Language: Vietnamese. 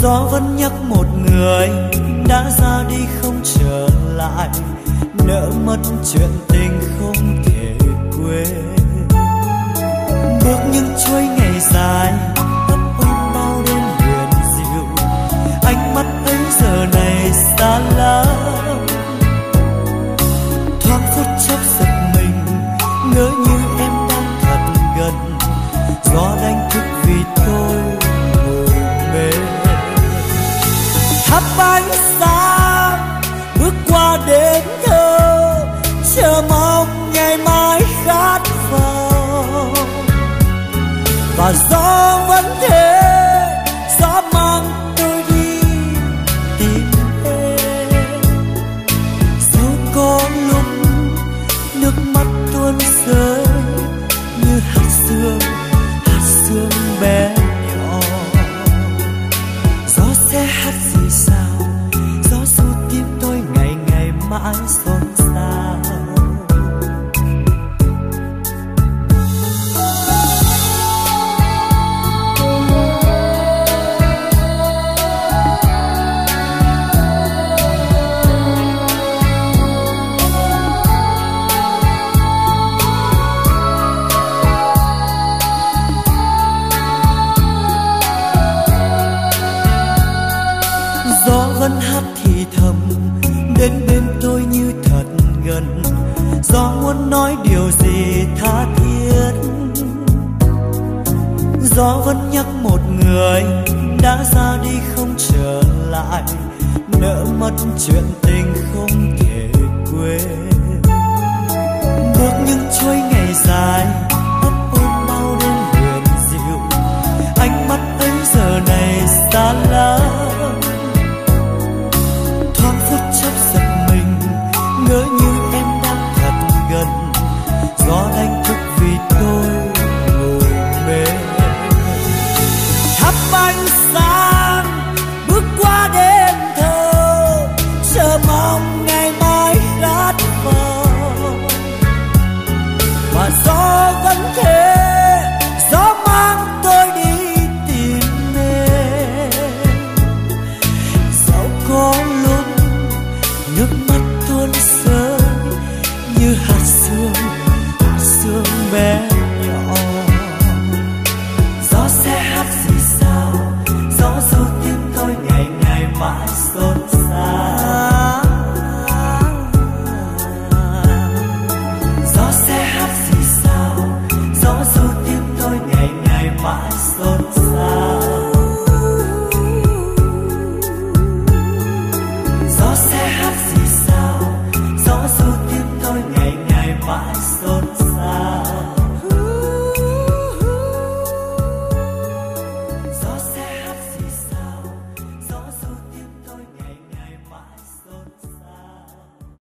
Gió vẫn nhắc một người đã ra đi không trở lại, nỡ mất chuyện tình không thể quên. Bước những chuỗi ngày dài ấp ôm bao đêm huyền diệu, ánh mắt ấy giờ này xa lắm. Thoáng phút chốc giật mình, ngỡ như em đang thật gần, gió đánh thức vì tôi ngủ mê. Thắp ánh sáng bước qua đêm thơ, chờ mong ngày mai khát vọng. Và gió vẫn thế, gió mang tôi đi tìm em. Dẫu có lúc nước mắt tuôn rơi như hạt sương bé nhỏ. Gió sẽ hát gì sao, gió ru tim tôi ngày ngày mãi xôn xao. Vẫn hát thì thầm đến bên tôi như thật gần, gió muốn nói điều gì tha thiết. Gió vẫn nhắc một người đã ra đi không trở lại, nỡ mất chuyện tình không thể quên. Bước những chuỗi ngày dài ấp ôm bao đêm huyền diệu, ánh mắt ấy giờ này xa lắm. Thoáng phút chốc giật mình, ngỡ như em đang thật gần, gió đánh thức vì tôi ngủ mê. Thắp ánh sáng bước qua đêm thơ, chờ mong ngày mai khát vọng. Và gió vẫn thế, gió mang tôi đi tìm em. Dẫu có lúc nước mắt tuôn rơi như hạt sương bé nhỏ. Gió sẽ hát gì sao, gió ru tim tôi ngày ngày mãi xôn xao. Gió sẽ hát gì sao, gió ru tim tôi ngày ngày mãi xôn xao.